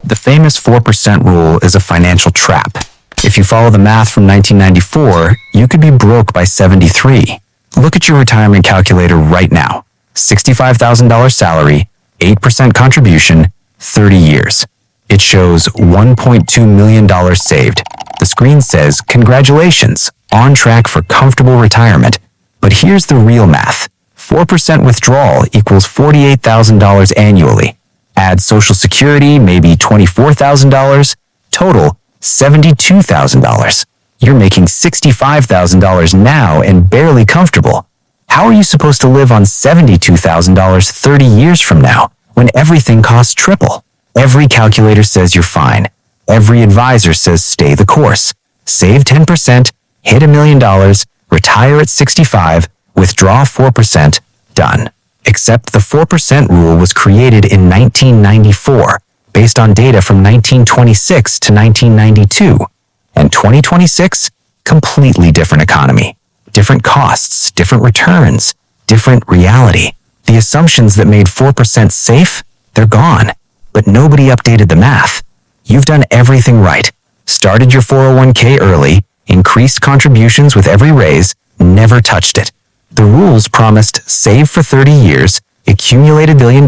The famous 4% rule is a financial trap. If you follow the math from 1994, you could be broke by 73. Look at your retirement calculator right now. $65,000 salary, 8% contribution, 30 years. It shows $1.2 million saved. The screen says, congratulations, on track for comfortable retirement. But here's the real math. 4% withdrawal equals $48,000 annually. Add Social Security, maybe $24,000. Total, $72,000. You're making $65,000 now and barely comfortable. How are you supposed to live on $72,000 30 years from now when everything costs triple? Every calculator says you're fine. Every advisor says stay the course. Save 10%, hit $1 million, retire at 65, withdraw 4%, done. Except the 4% rule was created in 1994, based on data from 1926 to 1992. And 2026? Completely different economy. Different costs, different returns, different reality. The assumptions that made 4% safe, they're gone. But nobody updated the math. You've done everything right. Started your 401k early, increased contributions with every raise, never touched it. The rules promised save for 30 years, accumulate $1 billion,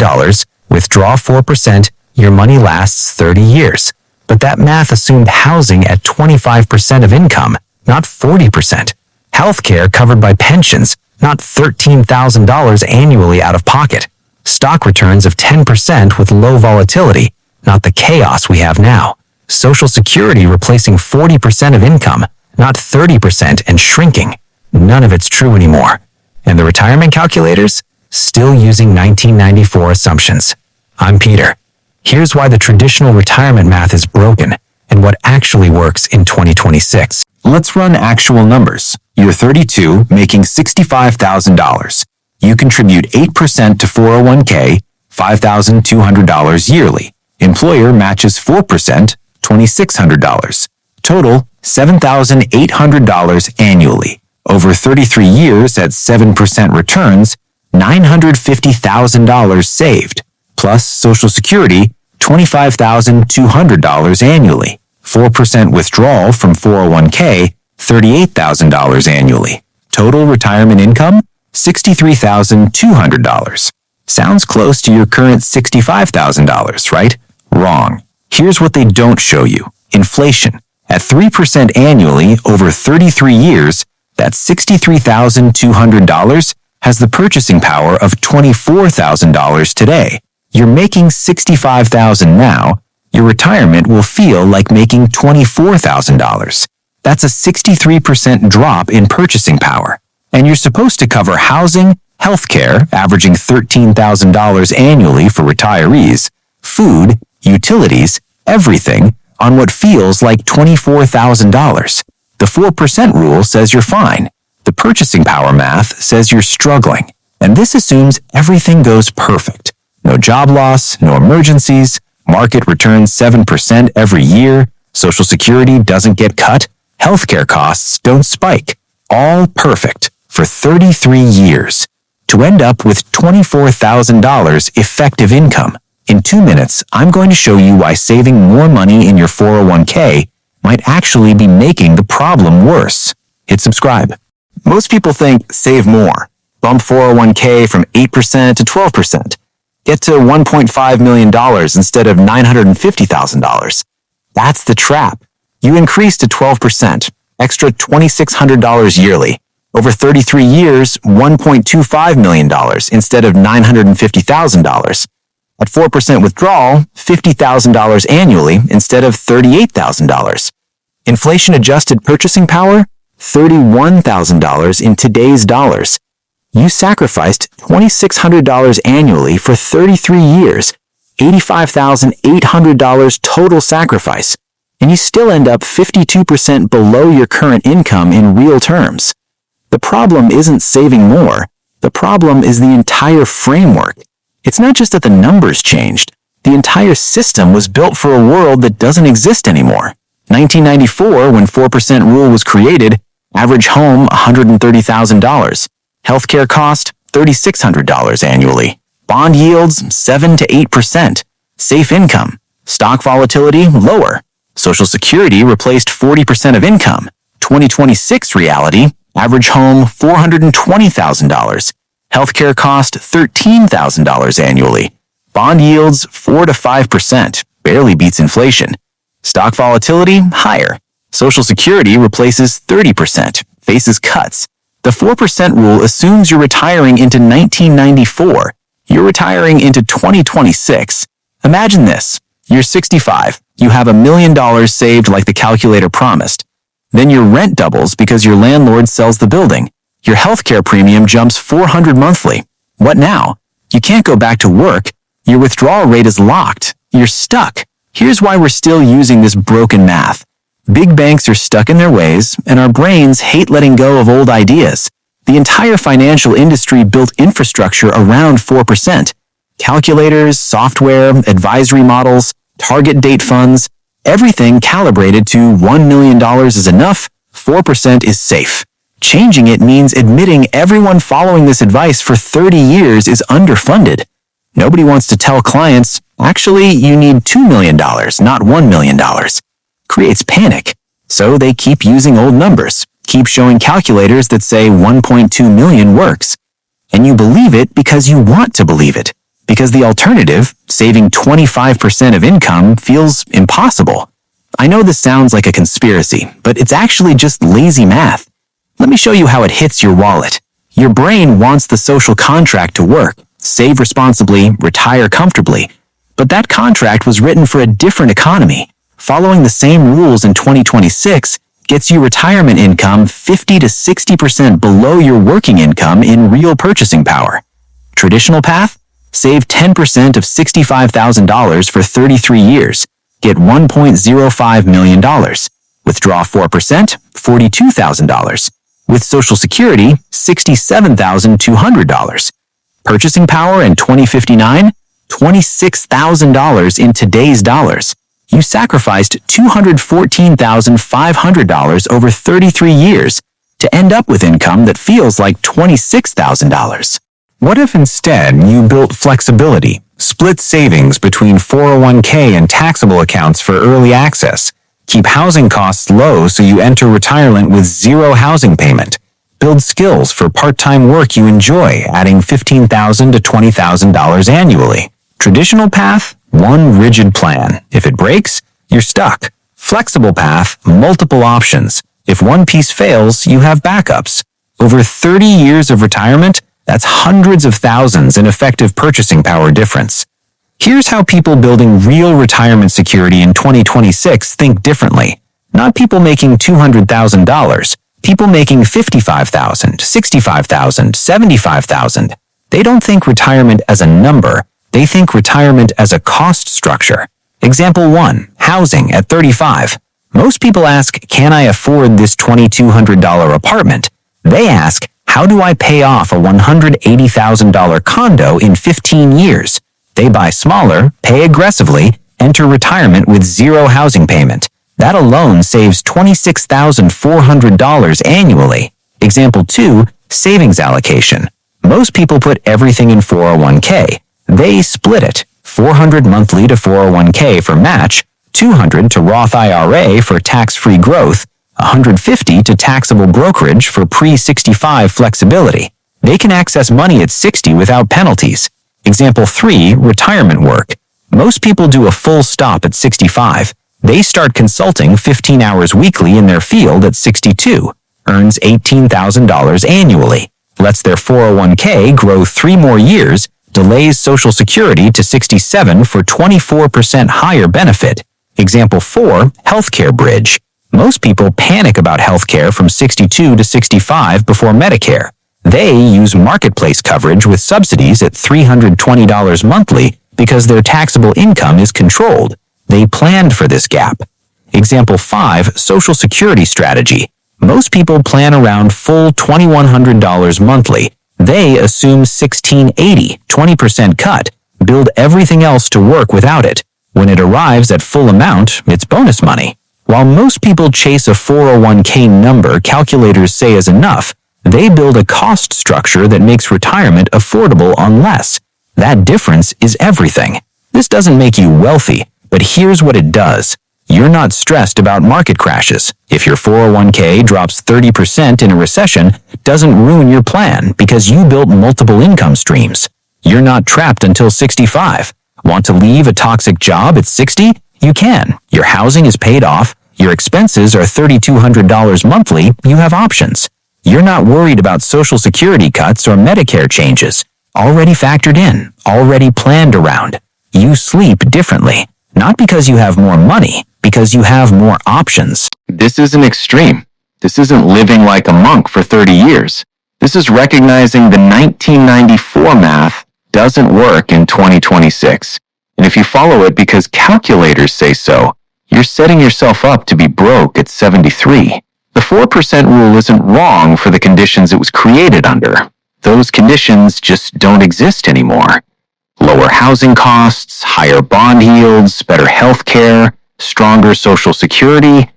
withdraw 4%, your money lasts 30 years. But that math assumed housing at 25% of income, not 40%. Healthcare covered by pensions, not $13,000 annually out of pocket. Stock returns of 10% with low volatility, not the chaos we have now. Social Security replacing 40% of income, not 30% and shrinking. None of it's true anymore. And the retirement calculators? Still using 1994 assumptions. I'm Peter. Here's why the traditional retirement math is broken and what actually works in 2026. Let's run actual numbers. You're 32, making $65,000. You contribute 8% to 401k, $5,200 yearly. Employer matches 4%, $2,600. Total, $7,800 annually. Over 33 years at 7% returns, $950,000 saved. Plus Social Security, $25,200 annually. 4% withdrawal from 401k, $38,000 annually. Total retirement income, $63,200. Sounds close to your current $65,000, right? Wrong. Here's what they don't show you. Inflation. At 3% annually over 33 years, that $63,200 has the purchasing power of $24,000 today. You're making $65,000 now. Your retirement will feel like making $24,000. That's a 63% drop in purchasing power. And you're supposed to cover housing, healthcare, averaging $13,000 annually for retirees, food, utilities, everything, on what feels like $24,000. The 4% rule says you're fine. The purchasing power math says you're struggling. And this assumes everything goes perfect. No job loss, no emergencies, market returns 7% every year, Social Security doesn't get cut, healthcare costs don't spike. All perfect for 33 years. To end up with $24,000 effective income. In 2 minutes, I'm going to show you why saving more money in your 401k might actually be making the problem worse. Hit subscribe. Most people think save more. Bump 401k from 8% to 12%. Get to $1.5 million instead of $950,000. That's the trap. You increase to 12%, extra $2,600 yearly. Over 33 years, $1.25 million instead of $950,000. At 4% withdrawal, $50,000 annually instead of $38,000. Inflation-adjusted purchasing power, $31,000 in today's dollars. You sacrificed $2,600 annually for 33 years, $85,800 total sacrifice, and you still end up 52% below your current income in real terms. The problem isn't saving more. The problem is the entire framework. It's not just that the numbers changed. The entire system was built for a world that doesn't exist anymore. 1994, when 4% rule was created, average home $130,000. Healthcare cost $3,600 annually. Bond yields 7 to 8%. Safe income Stock volatility, lower. Social Security replaced 40% of income. 2026 reality, average home $420,000. Healthcare cost $13,000 annually. Bond yields 4 to 5%, barely beats inflation. Stock volatility, higher. Social Security replaces 30%, faces cuts. The 4% rule assumes you're retiring into 1994. You're retiring into 2026. Imagine this. You're 65. You have $1 million saved like the calculator promised. Then your rent doubles because your landlord sells the building. Your healthcare premium jumps $400 monthly. What now? You can't go back to work. Your withdrawal rate is locked. You're stuck. Here's why we're still using this broken math. Big banks are stuck in their ways, and our brains hate letting go of old ideas. The entire financial industry built infrastructure around 4%. Calculators, software, advisory models, target date funds, everything calibrated to $1 million is enough, 4% is safe. Changing it means admitting everyone following this advice for 30 years is underfunded. Nobody wants to tell clients, actually, you need $2 million, not $1 million. Creates panic. So they keep using old numbers, keep showing calculators that say 1.2 million works. And you believe it because you want to believe it. Because the alternative, saving 25% of income, feels impossible. I know this sounds like a conspiracy, but it's actually just lazy math. Let me show you how it hits your wallet. Your brain wants the social contract to work. Save responsibly, retire comfortably. But that contract was written for a different economy. Following the same rules in 2026 gets you retirement income 50 to 60% below your working income in real purchasing power. Traditional path? Save 10% of $65,000 for 33 years. Get $1.05 million. Withdraw 4%, $42,000. With Social Security, $67,200. Purchasing power in 2059, $26,000 in today's dollars. You sacrificed $214,500 over 33 years to end up with income that feels like $26,000. What if instead you built flexibility, split savings between 401k and taxable accounts for early access, keep housing costs low so you enter retirement with zero housing payment, build skills for part-time work you enjoy, adding $15,000 to $20,000 annually? Traditional path, one rigid plan. If it breaks, you're stuck. Flexible path, multiple options. If one piece fails, you have backups. Over 30 years of retirement, that's hundreds of thousands in effective purchasing power difference. Here's how people building real retirement security in 2026 think differently. Not people making $200,000. People making $55,000, $65,000, $75,000. They don't think retirement as a number. They think retirement as a cost structure. Example 1. Housing at 35. Most people ask, can I afford this $2,200 apartment? They ask, how do I pay off a $180,000 condo in 15 years? They buy smaller, pay aggressively, enter retirement with zero housing payment. That alone saves $26,400 annually. Example 2. Savings allocation. Most people put everything in 401k. They split it. $400 monthly to 401k for match, $200 to Roth IRA for tax-free growth, $150 to taxable brokerage for pre-65 flexibility. They can access money at 60 without penalties. Example 3. Retirement work. Most people do a full stop at 65. They start consulting 15 hours weekly in their field at 62. Earns $18,000 annually. Lets their 401k grow 3 more years. Delays Social Security to 67 for 24% higher benefit. Example 4. Healthcare bridge. Most people panic about healthcare from 62 to 65 before Medicare. They use marketplace coverage with subsidies at $320 monthly because their taxable income is controlled. They planned for this gap. Example 5. Social Security strategy. Most people plan around full $2,100 monthly. They assume $1,680, 20% cut, build everything else to work without it. When it arrives at full amount, it's bonus money. While most people chase a 401k number calculators say is enough, they build a cost structure that makes retirement affordable on less. That difference is everything. This doesn't make you wealthy, But here's what it does. You're not stressed about market crashes. If your 401k drops 30% in a recession, it doesn't ruin your plan because you built multiple income streams. You're not trapped until 65. Want to leave a toxic job at 60? You can. Your housing is paid off. Your expenses are $3,200 monthly. You have options. You're not worried about Social Security cuts or Medicare changes. Already factored in, already planned around. You sleep differently. Not because you have more money, because you have more options. This isn't extreme. This isn't living like a monk for 30 years. This is recognizing the 1994 math doesn't work in 2026. And if you follow it because calculators say so, you're setting yourself up to be broke at 73. The 4% rule isn't wrong for the conditions it was created under. Those conditions just don't exist anymore. Lower housing costs, higher bond yields, better health care, stronger Social Security,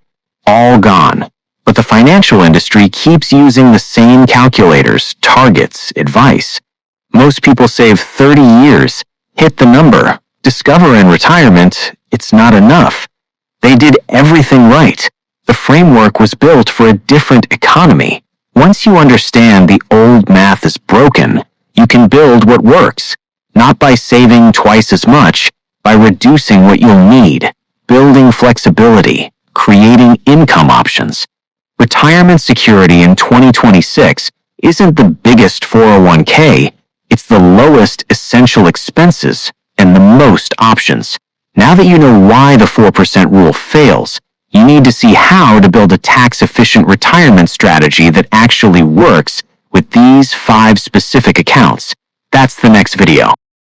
all gone. But the financial industry keeps using the same calculators, targets, advice. Most people save 30 years, hit the number, discover in retirement it's not enough. They did everything right. The framework was built for a different economy. Once you understand the old math is broken, you can build what works. Not by saving twice as much, by reducing what you'll need, building flexibility, creating income options. Retirement security in 2026 isn't the biggest 401k, it's the lowest essential expenses and the most options. Now that you know why the 4% rule fails, you need to see how to build a tax-efficient retirement strategy that actually works with these 5 specific accounts. That's the next video.